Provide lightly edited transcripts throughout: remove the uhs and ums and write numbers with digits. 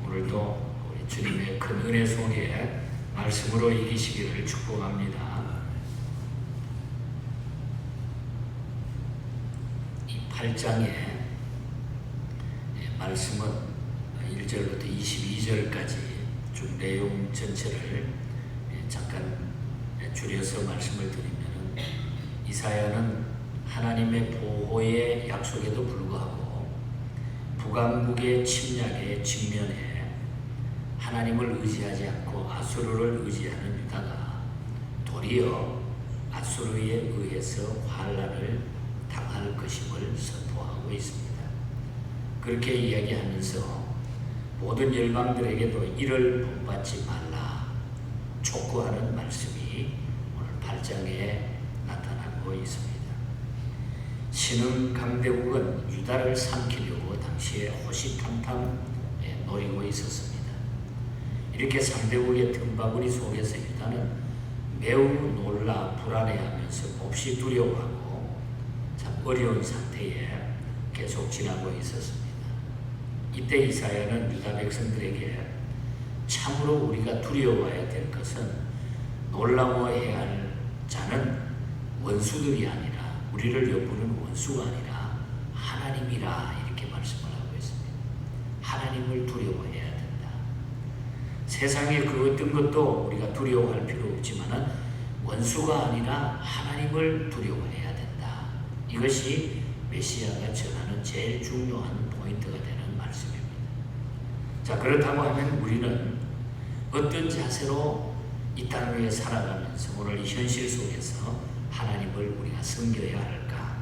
오늘도 우리 주님의 큰 은혜 속에 말씀으로 이기시기를 축복합니다. 이 8장의 말씀은 1절부터 22절까지 쭉 내용 전체를 잠깐 줄여서 말씀을 드리면, 이사야는 하나님의 보호의 약속에도 불구하고 북왕국의 침략에 직면해 하나님을 의지하지 않고 아수르를 의지하는 유다가 도리어 아수르에 의해서 환난을 당할 것임을 선포하고 있습니다. 그렇게 이야기하면서 모든 열방들에게도 이를 본받지 말라 촉구하는 말씀이 오늘 8장에 나타나고 있습니다. 신흥 강대국은 유다를 삼키려고 당시에 호시탐탐 노리고 있었습니다. 이렇게 상대국의 틈바구니 속에서 유다는 매우 놀라 불안해하면서 몹시 두려워하고 참 어려운 상태에 계속 지나고 있었습니다. 이때 이사야는 유다 백성들에게 참으로 우리가 두려워해야 될 것은 놀라워해야 할 자는 원수들이 아니라, 우리를 엿보는 원수가 아니라 하나님이라, 이렇게 말씀을 하고 있습니다. 하나님을 두려워해야 된다. 세상의 그 어떤 것도 우리가 두려워할 필요 없지만 원수가 아니라 하나님을 두려워해야 된다. 이것이 메시아가 전하는 제일 중요한 포인트가 되는 말씀입니다. 자, 그렇다고 하면 우리는 어떤 자세로 이 땅 위에 살아가면서 오늘 이 현실 속에서 하나님을 우리가 섬겨야 할까?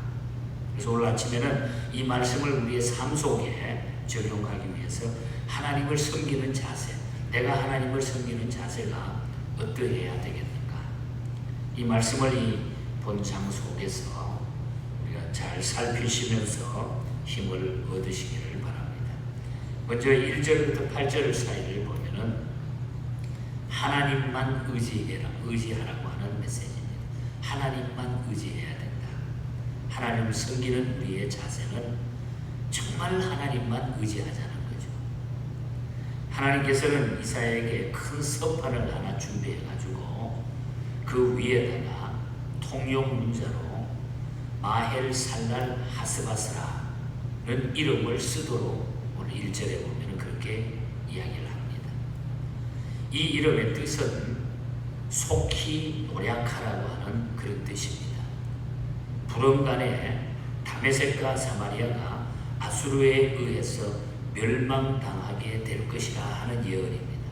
그래서 오늘 아침에는 이 말씀을 우리의 삶 속에 적용하기 위해서 하나님을 섬기는 자세, 내가 하나님을 섬기는 자세가 어떠해야 되겠는가? 이 말씀을 이 본장 속에서 우리가 잘 살피시면서 힘을 얻으시기를 바랍니다. 먼저 1절부터 8절 사이를 보면은 하나님만 의지하라고 하는 메시지입니다. 하나님만 의지해야 된다. 하나님을 섬기는 우리의 자세는 정말 하나님만 의지하자는 거죠. 하나님께서는 이사야에게 큰 서판을 하나 준비해가지고 그 위에다가 통용 문자로 마헬살랄 하스바스라는 이름을 쓰도록 오늘 1절에 보면 그렇게 이야기를 합니다. 이 이름의 뜻은 속히 노력하라고 하는 그런 뜻입니다. 불언간에 다메섹과 사마리아가 아수르에 의해서 멸망당하게 될 것이라 하는 예언입니다.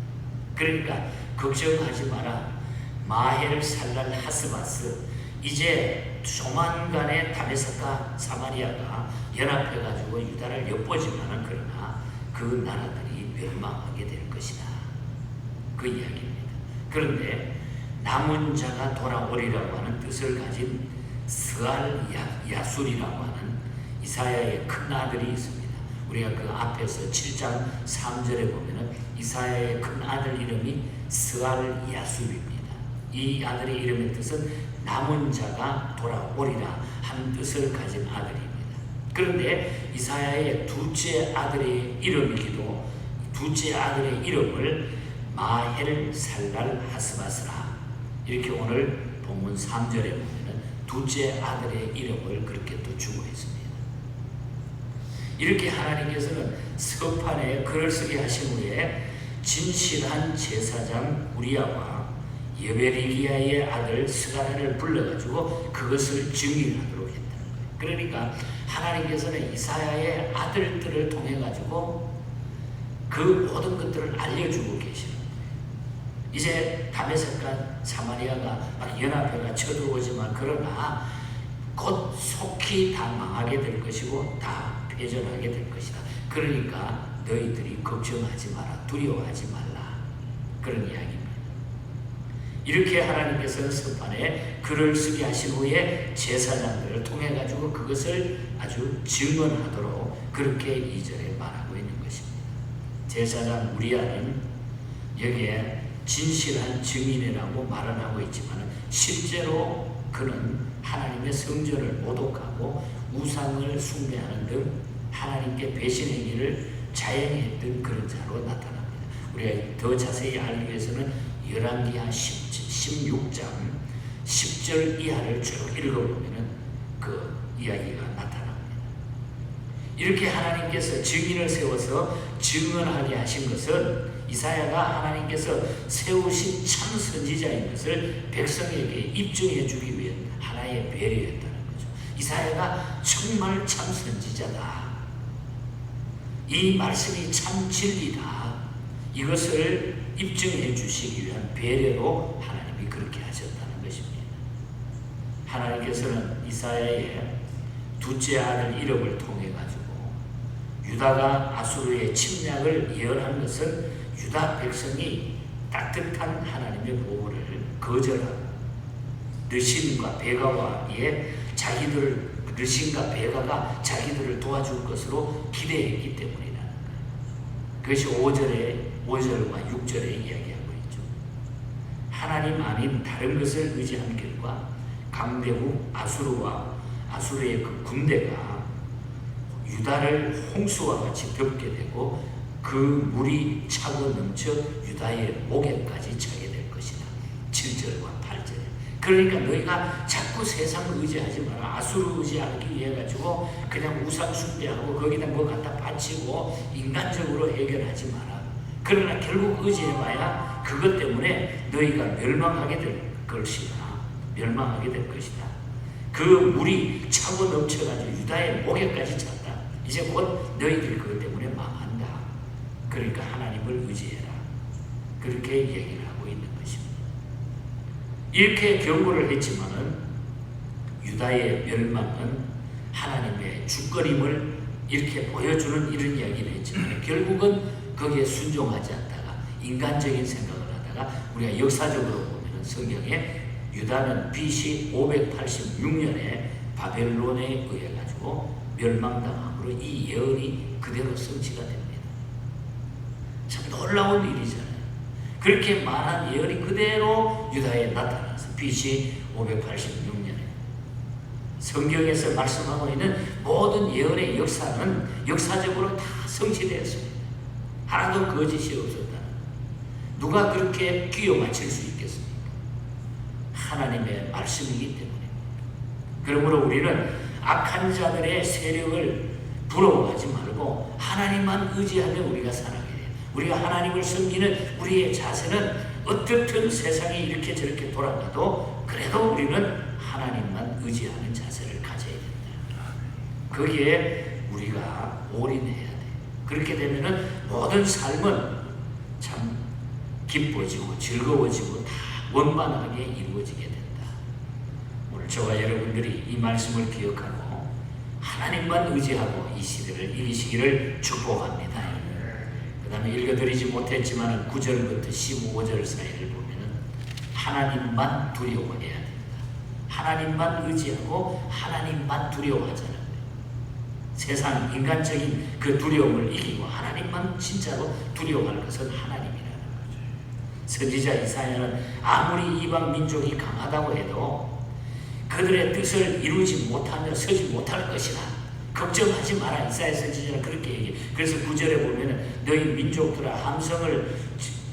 그러니까 걱정하지 마라. 마헬살랄 하스바스, 이제 조만간에 다메섹과 사마리아가 연합해가지고 유다를 엿보지만은 그러나 그 나라들이 멸망하게 될 것이다. 그 이야기입니다. 그런데 남은 자가 돌아오리라고 하는 뜻을 가진 스알 야술이라고 하는 이사야의 큰 아들이 있습니다. 우리가 그 앞에서 7장 3절에 보면은 이사야의 큰 아들 이름이 스알 야술입니다. 이 아들의 이름의 뜻은 남은 자가 돌아오리라 하는 뜻을 가진 아들입니다. 그런데 이사야의 둘째 아들의 이름이기도, 둘째 아들의 이름을 마헬살랄 하스바스라, 이렇게 오늘 본문 3절에 보면 둘째 아들의 이름을 그렇게 또 주고 있습니다. 이렇게 하나님께서는 서판에 글을 쓰게 하신 후에 진실한 제사장 우리야와 여베리기야의 아들 스가랴를 불러가지고 그것을 증인하도록 했다는 거예요. 그러니까 하나님께서는 이사야의 아들들을 통해 가지고 그 모든 것들을 알려주고 계시는 거예요. 이제 다메섹과 사마리아가 막 연합해가 쳐들어오지만 그러나 곧 속히 다 망하게 될 것이고 다 패전하게 될 것이다. 그러니까 너희들이 걱정하지 마라, 두려워하지 말라, 그런 이야기입니다. 이렇게 하나님께서는 서판에 글을 쓰게 하신 후에 제사장들을 통해 가지고 그것을 아주 증언하도록 그렇게 2절에 말하고 있는 것입니다. 제사장 우리야는 여기에 진실한 증인이라고 말은 하고 있지만 실제로 그는 하나님의 성전을 모독하고 우상을 숭배하는 등 하나님께 배신 행위를 자행했던 그런 자로 우리가 더 자세히 알기 위해서는 열왕기하 16장 10절 이하를 쭉 읽어보면 그 이야기가 나타납니다. 이렇게 하나님께서 증인을 세워서 증언하게 하신 것은 이사야가 하나님께서 세우신 참 선지자인 것을 백성에게 입증해 주기 위한 하나의 배려였다는 거죠. 이사야가 정말 참 선지자다. 이 말씀이 참 진리다. 이것을 입증해 주시기 위한 배려로 하나님이 그렇게 하셨다는 것입니다. 하나님께서는 이사야의 둘째 아들 이름을 통해 가지고 유다가 아수르의 침략을 예언한 것은 유다 백성이 따뜻한 하나님의 보호를 거절하고 르신과 베가와의 르신과 베가가 자기들을 도와줄 것으로 기대했기 때문이라는 거예요. 그것이 5절과 6절에 이야기하고 있죠. 하나님 아닌 다른 것을 의지한 결과 강대국 아수르의 그 군대가 유다를 홍수와 같이 덮게 되고 그 물이 차고 넘쳐 유다의 목에까지 차게 될 것이다. 7절과 8절에. 그러니까 너희가 자꾸 세상을 의지하지 마라. 아수르 의지하기 위해 가지고 그냥 우상 숭배하고 거기다 뭐 갖다 바치고 인간적으로 해결하지 마라. 그러나 결국 의지해봐야 그것 때문에 너희가 멸망하게 될 것이다. 멸망하게 될 것이다. 그 물이 차고 넘쳐가지고 유다의 목에까지 찼다. 이제 곧 너희들이 그것 때문에 망한다. 그러니까 하나님을 의지해라. 그렇게 얘기를 하고 있는 것입니다. 이렇게 경고를 했지만은 유다의 멸망은 하나님의 주권임을 이렇게 보여주는 이런 이야기를 했지만 결국은 거기에 순종하지 않다가 인간적인 생각을 하다가 우리가 역사적으로 보면 성경에 유다는 BC 586년에 바벨론에 의해 가지고 멸망당함으로 이 예언이 그대로 성취가 됩니다. 참 놀라운 일이잖아요. 그렇게 많은 예언이 그대로 유다에 나타나서 BC 586년에 성경에서 말씀하고 있는 모든 예언의 역사는 역사적으로 다 성취되었습니다. 하나도 거짓이 없었다. 누가 그렇게 끼워 맞출 수 있겠습니까? 하나님의 말씀이기 때문입니다. 그러므로 우리는 악한 자들의 세력을 부러워하지 말고 하나님만 의지하며 우리가 살아가야 돼요. 우리가 하나님을 섬기는 우리의 자세는 어떻든 세상이 이렇게 저렇게 돌아가도 그래도 우리는 하나님만 의지하는 자세를 가져야 된다. 거기에 우리가 올인해야 돼. 그렇게 되면은 모든 삶은 참 기뻐지고 즐거워지고 다 원만하게 이루어지게 된다. 오늘 저와 여러분들이 이 말씀을 기억하고 하나님만 의지하고 이 시대를 이기시기를 축복합니다. 그 다음에 읽어드리지 못했지만 9절부터 15절 사이를 보면 하나님만 두려워해야 된다. 하나님만 의지하고 하나님만 두려워하자는 거예요. 세상 인간적인 그 두려움을 이기고 하나님만 진짜로 두려워할 것은 하나님이라는 거죠. 선지자 이사야는 아무리 이방 민족이 강하다고 해도 그들의 뜻을 이루지 못하며 서지 못할 것이다. 걱정하지 마라. 이사야 선지자는 그렇게 얘기해. 그래서 9절에 보면 너희 민족들아 함성을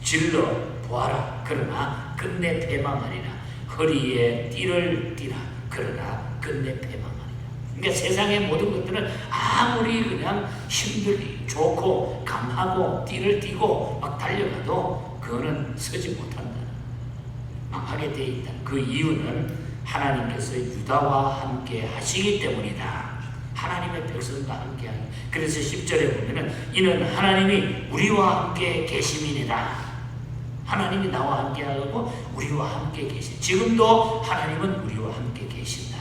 질러 보아라. 그러나 끝내 패망하리라. 허리에 띠를 띠라. 그러나 끝내 패망하리라. 그러니까 세상의 모든 것들은 아무리 그냥 힘들기 좋고 강하고 띠를 띠고 막 달려가도 그거는 서지 못한다. 망하게 돼 있다. 그 이유는 하나님께서 유다와 함께 하시기 때문이다. 하나님의 백성과 함께 하기. 그래서 10절에 보면은 이는 하나님이 우리와 함께 계심이니라. 하나님이 나와 함께 하고 우리와 함께 계신. 지금도 하나님은 우리와 함께 계신다.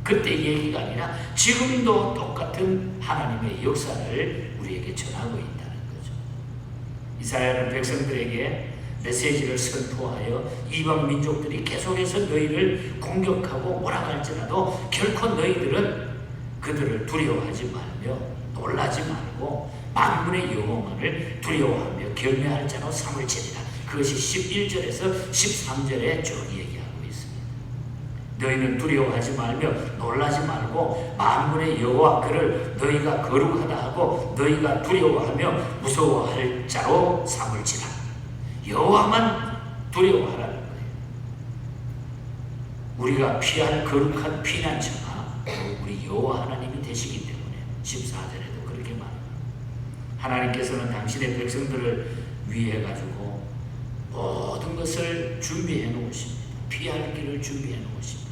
그때 얘기가 아니라 지금도 똑같은 하나님의 역사를 우리에게 전하고 있다는 거죠. 이사야는 백성들에게 메시지를 선포하여 이방 민족들이 계속해서 너희를 공격하고 몰아갈지라도 결코 너희들은 그들을 두려워하지 말며 놀라지 말고 만군의 여호와를 두려워하며 경외할 자로 삼을지니라. 그것이 11절에서 13절에 쭉 얘기하고 있습니다. 너희는 두려워하지 말며 놀라지 말고 만군의 여호와 그를 너희가 거룩하다 하고 너희가 두려워하며 무서워할 자로 삼을지라. 여호와만 두려워하라는 거예요. 우리가 피할 거룩한 피난처가 우리 여호와 하나님이 되시기 때문에 14절에도 그렇게 말합니다. 하나님께서는 당신의 백성들을 위해 가지고 모든 것을 준비해 놓으십니다. 피할 길을 준비해 놓으십니다.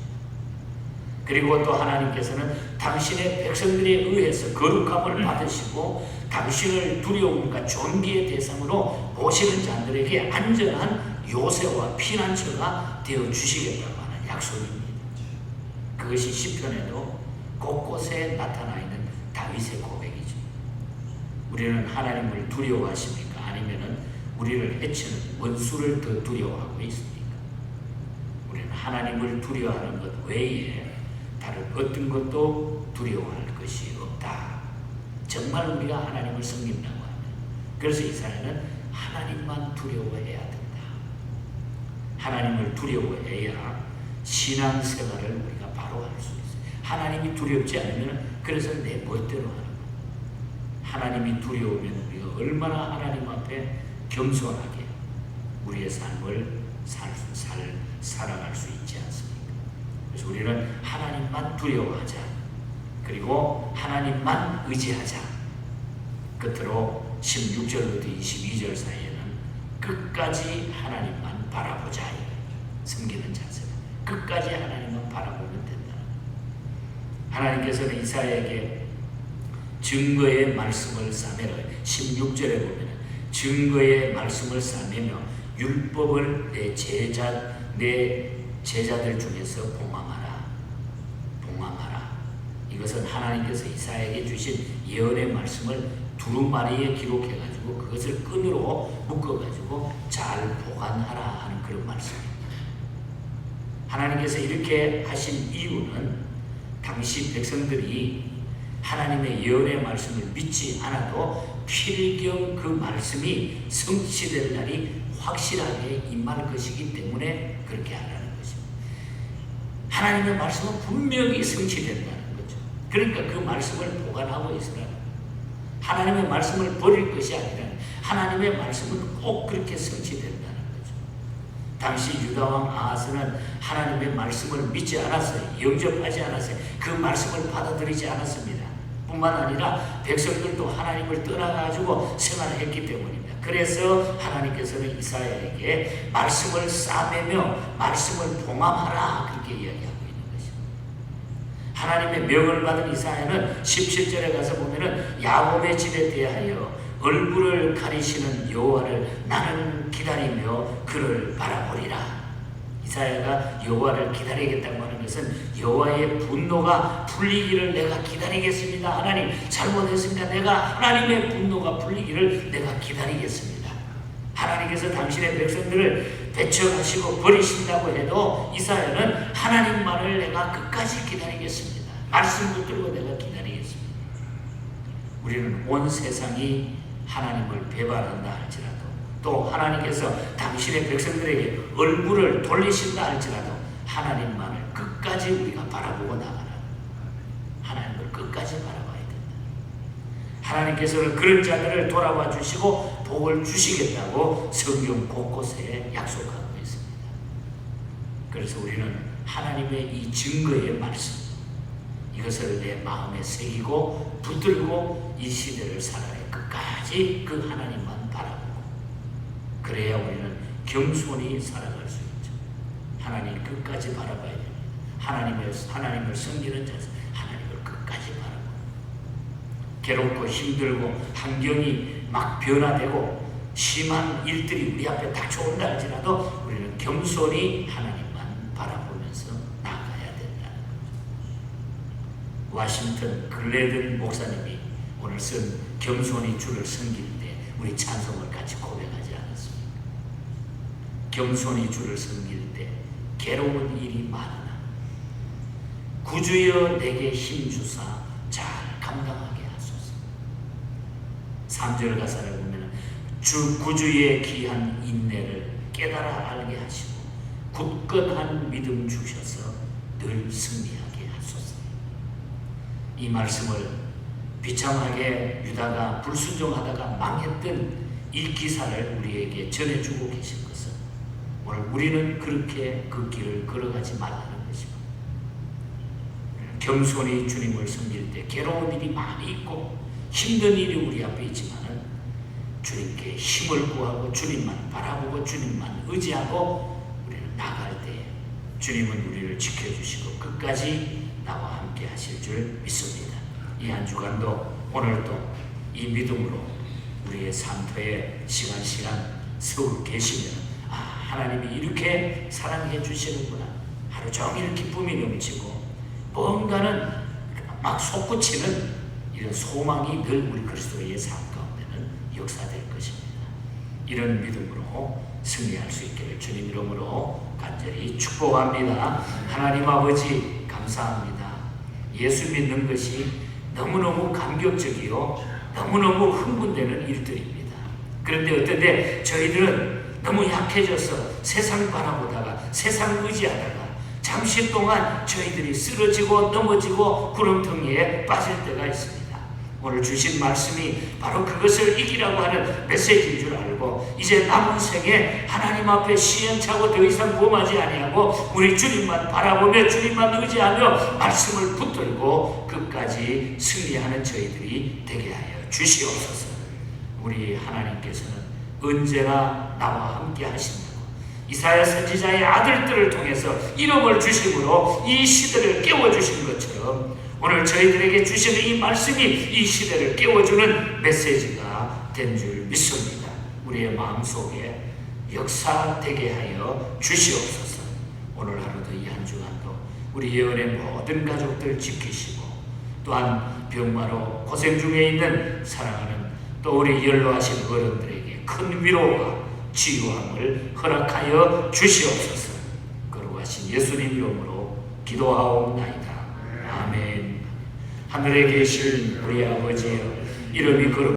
그리고 또 하나님께서는 당신의 백성들에 의해서 거룩함을 받으시고 당신을 두려움과 존귀의 대상으로 모시는 자들에게 안전한 요새와 피난처가 되어 주시겠다고 하는 약속입니다. 그것이 시편에도 곳곳에 나타나 있는 다윗의 고백이죠. 우리는 하나님을 두려워하십니까? 아니면은 우리를 해치는 원수를 더 두려워하고 있습니까? 우리는 하나님을 두려워하는 것 외에 다른 어떤 것도 두려워할 것이 없다. 정말 우리가 하나님을 섬긴다고 하면, 그래서 이사야는 하나님만 두려워해야 된다. 하나님을 두려워해야 신앙생활을 우리가 바로 할 수 있어요. 하나님이 두렵지 않으면 그래서 내 멋대로 하는 거예요. 하나님이 두려우면 우리가 얼마나 하나님 앞에 겸손하게 우리의 삶을 살아갈 수 있지 않습니까? 그래서 우리는 하나님만 두려워하자. 그리고 하나님만 의지하자. 끝으로 16절부터 22절 사이에는 끝까지 하나님만 바라보자. 섬기는 자세. 끝까지 하나님만 바라보면 된다. 하나님께서는 이사야에게 증거의 말씀을 싸매라. 16절에 보면 증거의 말씀을 싸매며 율법을 내 제자들 중에서 봉함하라. 이것은 하나님께서 이사야에게 주신 예언의 말씀을 두루마리에 기록해가지고 그것을 끈으로 묶어가지고 잘 보관하라 하는 그런 말씀입니다. 하나님께서 이렇게 하신 이유는 당시 백성들이 하나님의 예언의 말씀을 믿지 않아도 필경 그 말씀이 성취될 날이 확실하게 임할 것이기 때문에 그렇게 하라는 것입니다. 하나님의 말씀은 분명히 성취된다는 거죠. 그러니까 그 말씀을 보관하고 있으라는 거예요. 하나님의 말씀을 버릴 것이 아니라 하나님의 말씀은 꼭 그렇게 성취된다는 거죠. 당시 유다왕 아하스는 하나님의 말씀을 믿지 않았어요. 영접하지 않았어요. 그 말씀을 받아들이지 않았습니다. 뿐만 아니라 백성들도 하나님을 떠나가지고 생활을 했기 때문입니다. 그래서 하나님께서는 이사야에게 말씀을 싸매며 말씀을 봉함하라 그렇게 이야기하고 있는 것입니다. 하나님의 명을 받은 이사야는 17절에 가서 보면은 야곱의 집에 대하여 얼굴을 가리시는 여호와를 나는 기다리며 그를 바라보리라. 이사야가 여호와를 기다리겠다고 하는 것은 여호와의 분노가 풀리기를 내가 기다리겠습니다. 하나님 잘못했습니다. 내가 하나님의 분노가 풀리기를 내가 기다리겠습니다. 하나님께서 당신의 백성들을 배척하시고 버리신다고 해도 이사야는 하나님만을 내가 끝까지 기다리겠습니다. 말씀 붙들고 내가 기다리겠습니다. 우리는 온 세상이 하나님을 배반한다 할지라도 또 하나님께서 당신의 백성들에게 얼굴을 돌리신다 할지라도 하나님만을 끝까지 우리가 바라보고 나가라. 하나님을 끝까지 바라봐야 된다. 하나님께서는 그런 자들을 돌아봐 주시고 복을 주시겠다고 성경 곳곳에 약속하고 있습니다. 그래서 우리는 하나님의 이 증거의 말씀 이것을 내 마음에 새기고 붙들고 이 시대를 살아야 끝까지 그 하나님만 바라보고 그래야 우리는 겸손히 살아갈 수 있죠. 하나님 끝까지 바라봐야 됩니다. 하나님을 섬기는 자세, 하나님을 끝까지 바라보고 괴롭고 힘들고 환경이 막 변화되고 심한 일들이 우리 앞에 닥쳐온다 할지라도 우리는 겸손히 하나님만 바라보면서 나아가야 된다는 거죠. 워싱턴 글래든 목사님이 오늘 쓴 겸손히 주를 섬길 때 우리 찬송을 같이 고백하지 않았습니까? 겸손히 주를 섬길 때 괴로운 일이 많으나 구주여 내게 힘주사 잘 감당하게 하소서. 3절 가사를 보면 주 구주의 귀한 인내를 깨달아 알게 하시고 굳건한 믿음 주셔서 늘 승리하게 하소서. 이 말씀을 비참하게 유다가 불순종하다가 망했던 이 기사를 우리에게 전해주고 계신 것은 오늘 우리는 그렇게 그 길을 걸어가지 말라는 것입니다. 겸손히 주님을 섬길 때 괴로운 일이 많이 있고 힘든 일이 우리 앞에 있지만은 주님께 힘을 구하고 주님만 바라보고 주님만 의지하고 우리는 나갈 때 주님은 우리를 지켜주시고 끝까지 나와 함께 하실 줄 믿습니다. 이 한 주간도 오늘도 이 믿음으로 우리의 산터에 시간 서울 계시면 하나님이 이렇게 사랑해 주시는구나. 하루 종일 기쁨이 넘치고 뭔가는 막 솟구치는 이런 소망이 늘 우리 그리스도의 삶 가운데는 역사될 것입니다. 이런 믿음으로 승리할 수 있기를 주님 이름으로 간절히 축복합니다. 하나님 아버지 감사합니다. 예수 믿는 것이 너무너무 감격적이요 너무너무 흥분되는 일들입니다. 그런데 어떤데 저희들은 너무 약해져서 세상 바라보다가 세상 의지하다가 잠시 동안 저희들이 쓰러지고 넘어지고 구렁텅이에 빠질 때가 있습니다. 오늘 주신 말씀이 바로 그것을 이기라고 하는 메시지인 줄 알고 이제 남은 생에 하나님 앞에 시행착오 더 이상 범하지 아니하고 우리 주님만 바라보며 주님만 의지하며 말씀을 붙들고 끝까지 승리하는 저희들이 되게 하여 주시옵소서. 우리 하나님께서는 언제나 나와 함께 하신다고 이사야 선지자의 아들들을 통해서 이름을 주심으로 이 시대를 깨워주신 것처럼 오늘 저희들에게 주시는 이 말씀이 이 시대를 깨워주는 메시지가 된 줄 믿습니다. 우리의 마음속에 역사되게 하여 주시옵소서. 오늘 하루도 이 한 주간도 우리 예언의 모든 가족들 지키시고 또한 병마로 고생 중에 있는 사랑하는 또 우리 연로하신 어른들에게 큰 위로와 치유함을 허락하여 주시옵소서. 거룩하신 예수님 이름으로 기도하옵나이다. 아멘. 하늘에 계신 우리 아버지여, 이름이 거룩